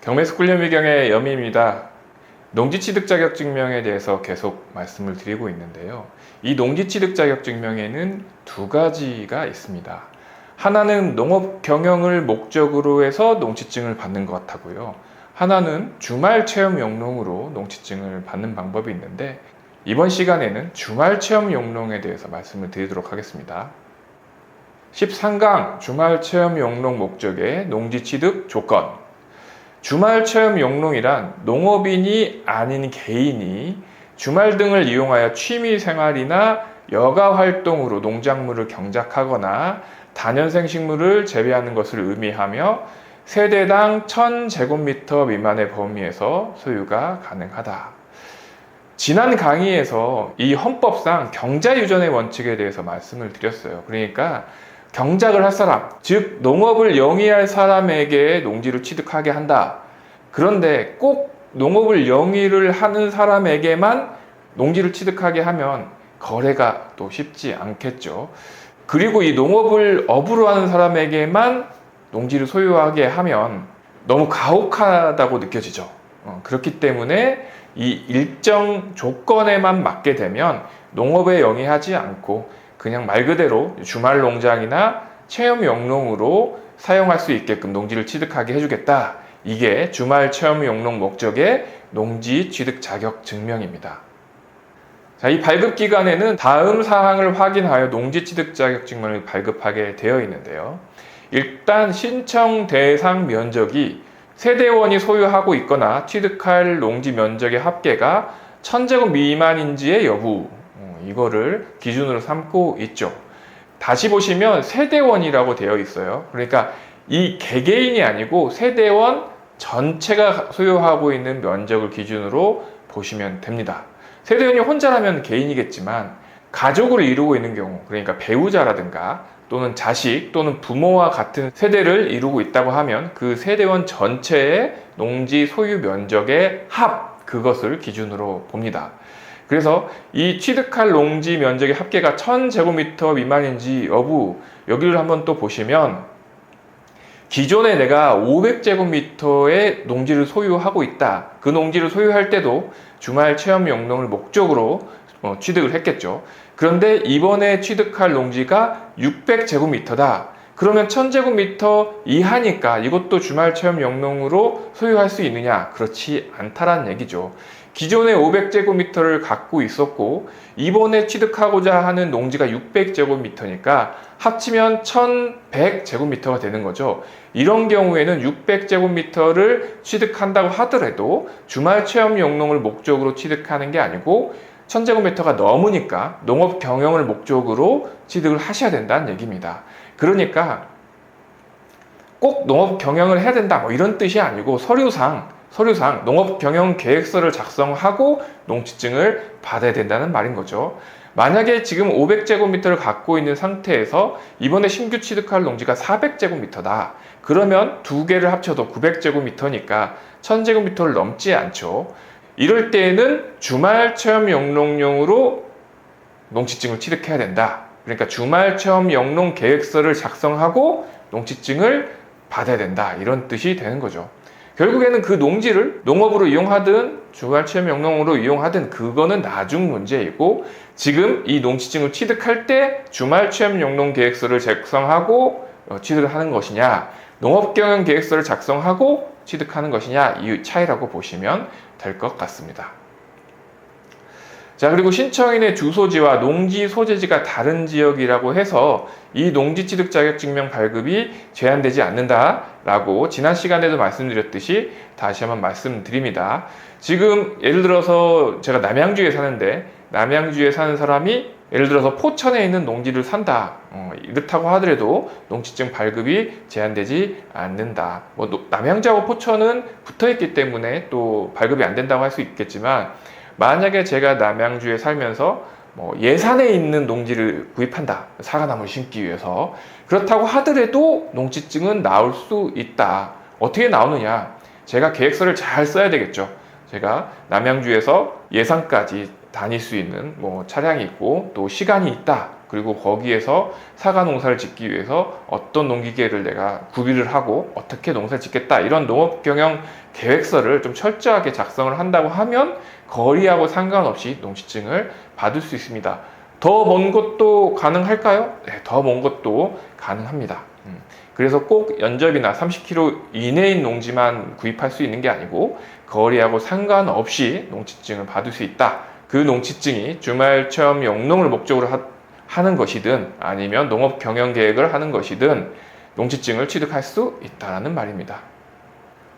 경매스쿨연미경의 여미입니다. 농지취득 자격증명에 대해서 계속 말씀을 드리고 있는데요. 이 농지취득 자격증명에는 두 가지가 있습니다. 하나는 농업 경영을 목적으로 해서 농지증을 받는 것 하고요. 하나는 주말 체험 용농으로 농지증을 받는 방법이 있는데, 이번 시간에는 주말 체험 용농에 대해서 말씀을 드리도록 하겠습니다. 13강 주말 체험 용농 목적의 농지취득 조건. 주말 체험 용농이란 농업인이 아닌 개인이 주말 등을 이용하여 취미 생활이나 여가 활동으로 농작물을 경작하거나 다년생 식물을 재배하는 것을 의미하며 세대당 1000제곱미터 미만의 범위에서 소유가 가능하다. 지난 강의에서 이 헌법상 경자유전의 원칙에 대해서 말씀을 드렸어요. 그러니까 경작을 할 사람, 즉 농업을 영위할 사람에게 농지를 취득하게 한다. 그런데 꼭 농업을 영위를 하는 사람에게만 농지를 취득하게 하면 거래가 또 쉽지 않겠죠. 그리고 이 농업을 업으로 하는 사람에게만 농지를 소유하게 하면 너무 가혹하다고 느껴지죠. 그렇기 때문에 이 일정 조건에만 맞게 되면 농업에 영위하지 않고 그냥 말 그대로 주말 농장이나 체험 용농으로 사용할 수 있게끔 농지를 취득하게 해주겠다. 이게 주말 체험 용농 목적의 농지 취득 자격 증명입니다. 자, 이 발급 기간에는 다음 사항을 확인하여 농지 취득 자격 증명을 발급하게 되어 있는데요. 일단 신청 대상 면적이 세대원이 소유하고 있거나 취득할 농지 면적의 합계가 1000제곱 미만인지의 여부, 이거를 기준으로 삼고 있죠. 다시 보시면 세대원이라고 되어 있어요. 그러니까 이 개개인이 아니고 세대원 전체가 소유하고 있는 면적을 기준으로 보시면 됩니다. 세대원이 혼자라면 개인이겠지만 가족으로 이루고 있는 경우, 그러니까 배우자라든가 또는 자식 또는 부모와 같은 세대를 이루고 있다고 하면 그 세대원 전체의 농지 소유 면적의 합, 그것을 기준으로 봅니다. 그래서 이 취득할 농지 면적의 합계가 1000제곱미터 미만인지 여부, 여기를 한번 또 보시면 기존에 내가 500제곱미터의 농지를 소유하고 있다. 그 농지를 소유할 때도 주말 체험 용농을 목적으로 취득을 했겠죠. 그런데 이번에 취득할 농지가 600제곱미터다. 그러면 1000제곱미터 이하니까 이것도 주말 체험 용농으로 소유할 수 있느냐? 그렇지 않다라는 얘기죠. 기존에 500제곱미터를 갖고 있었고 이번에 취득하고자 하는 농지가 600제곱미터니까 합치면 1100제곱미터가 되는 거죠. 이런 경우에는 600제곱미터를 취득한다고 하더라도 주말 체험 용농을 목적으로 취득하는 게 아니고 1000제곱미터가 넘으니까 농업 경영을 목적으로 취득을 하셔야 된다는 얘기입니다. 그러니까 꼭 농업 경영을 해야 된다 뭐 이런 뜻이 아니고 서류상 농업 경영 계획서를 작성하고 농지증을 받아야 된다는 말인 거죠. 만약에 지금 500제곱미터를 갖고 있는 상태에서 이번에 신규 취득할 농지가 400제곱미터다. 그러면 두 개를 합쳐도 900제곱미터니까 1000제곱미터를 넘지 않죠. 이럴 때에는 주말 체험 용농용으로 농지증을 취득해야 된다. 그러니까 주말 체험 용농 계획서를 작성하고 농지증을 받아야 된다. 이런 뜻이 되는 거죠. 결국에는 그 농지를 농업으로 이용하든 주말 체험 용농으로 이용하든 그거는 나중 문제이고, 지금 이 농지증을 취득할 때 주말 체험 용농 계획서를 작성하고 취득을 하는 것이냐, 농업 경영 계획서를 작성하고 취득하는 것이냐, 이 차이라고 보시면 될 것 같습니다. 자, 그리고 신청인의 주소지와 농지 소재지가 다른 지역이라고 해서 이 농지 취득 자격증명 발급이 제한되지 않는다라고 지난 시간에도 말씀드렸듯이 다시 한번 말씀드립니다. 지금 예를 들어서 제가 남양주에 사는데 남양주에 사는 사람이 예를 들어서 포천에 있는 농지를 산다. 이렇다고 하더라도 농지증 발급이 제한되지 않는다. 남양주하고 포천은 붙어있기 때문에 또 발급이 안 된다고 할 수 있겠지만, 만약에 제가 남양주에 살면서 예산에 있는 농지를 구입한다. 사과나무를 심기 위해서. 그렇다고 하더라도 농지증은 나올 수 있다. 어떻게 나오느냐? 제가 계획서를 잘 써야 되겠죠. 제가 남양주에서 예산까지 다닐 수 있는 차량이 있고 또 시간이 있다. 그리고 거기에서 사과 농사를 짓기 위해서 어떤 농기계를 내가 구비를 하고 어떻게 농사를 짓겠다, 이런 농업 경영 계획서를 좀 철저하게 작성을 한다고 하면 거리하고 상관없이 농지증을 받을 수 있습니다. 더 먼 것도 가능할까요? 네, 더 먼 것도 가능합니다. 그래서 꼭 연접이나 30km 이내인 농지만 구입할 수 있는 게 아니고 거리하고 상관없이 농지증을 받을 수 있다. 그 농지증이 주말 체험 영농을 목적으로 하는 것이든 아니면 농업 경영 계획을 하는 것이든 농지증을 취득할 수 있다는 말입니다.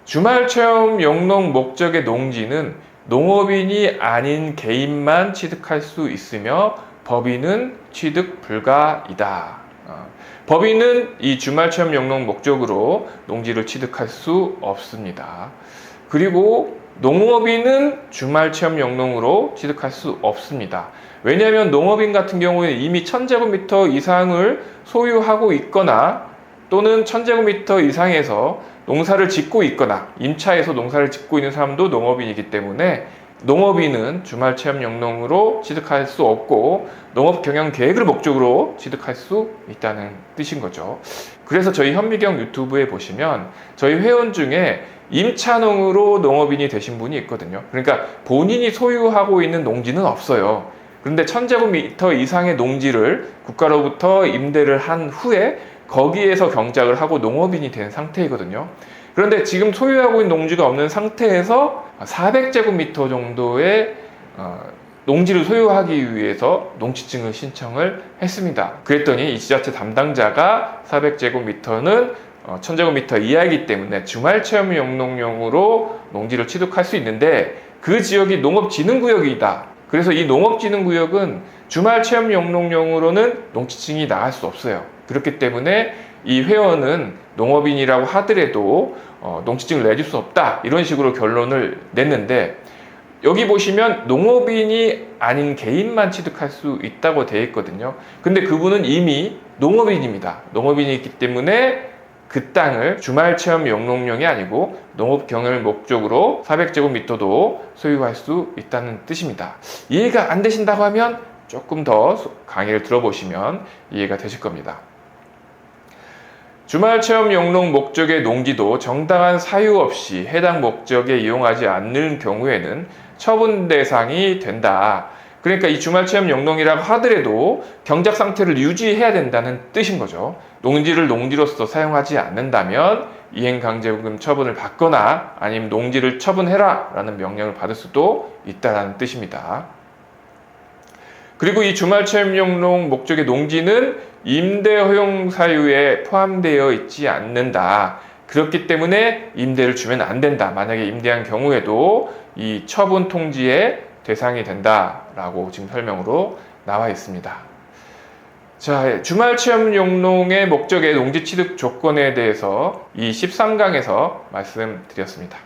주말 체험 영농 목적의 농지는 농업인이 아닌 개인만 취득할 수 있으며 법인은 취득 불가이다. 법인은 이 주말 체험 영농 목적으로 농지를 취득할 수 없습니다. 그리고 농업인은 주말 체험 영농으로 취득할 수 없습니다. 왜냐하면 농업인 같은 경우에는 이미 1000제곱미터 이상을 소유하고 있거나 또는 1000제곱미터 이상에서 농사를 짓고 있거나 임차에서 농사를 짓고 있는 사람도 농업인이기 때문에 농업인은 주말 체험 영농으로 취득할 수 없고 농업 경영 계획을 목적으로 취득할 수 있다는 뜻인 거죠. 그래서 저희 현미경 유튜브에 보시면 저희 회원 중에 임차농으로 농업인이 되신 분이 있거든요. 그러니까 본인이 소유하고 있는 농지는 없어요. 그런데 1000제곱미터 이상의 농지를 국가로부터 임대를 한 후에 거기에서 경작을 하고 농업인이 된 상태이거든요. 그런데 지금 소유하고 있는 농지가 없는 상태에서 400제곱미터 정도의 농지를 소유하기 위해서 농지증을 신청을 했습니다. 그랬더니 이 지자체 담당자가 400제곱미터는 1000제곱미터 이하이기 때문에 주말 체험 영농용으로 농지를 취득할 수 있는데 그 지역이 농업진흥구역이다. 그래서 이 농업진흥구역은 주말 체험 영농용으로는 농지증이 나갈 수 없어요. 그렇기 때문에 이 회원은 농업인이라고 하더라도 농지증을 내줄 수 없다. 이런 식으로 결론을 냈는데 여기 보시면 농업인이 아닌 개인만 취득할 수 있다고 되어 있거든요. 근데 그분은 이미 농업인입니다. 농업인이기 때문에 그 땅을 주말 체험 영농용이 아니고 농업 경영을 목적으로 400제곱미터도 소유할 수 있다는 뜻입니다. 이해가 안 되신다고 하면 조금 더 강의를 들어보시면 이해가 되실 겁니다. 주말 체험 영농 목적의 농지도 정당한 사유 없이 해당 목적에 이용하지 않는 경우에는 처분 대상이 된다. 그러니까 이 주말 체험 영농이라고 하더라도 경작 상태를 유지해야 된다는 뜻인 거죠. 농지를 농지로서 사용하지 않는다면 이행강제금 처분을 받거나 아니면 농지를 처분해라 라는 명령을 받을 수도 있다는 뜻입니다. 그리고 이 주말 체험 영농 목적의 농지는 임대 허용 사유에 포함되어 있지 않는다. 그렇기 때문에 임대를 주면 안 된다. 만약에 임대한 경우에도 이 처분 통지의 대상이 된다라고 지금 설명으로 나와 있습니다. 자, 주말 체험 영농의 목적의 농지 취득 조건에 대해서 이 13강에서 말씀드렸습니다.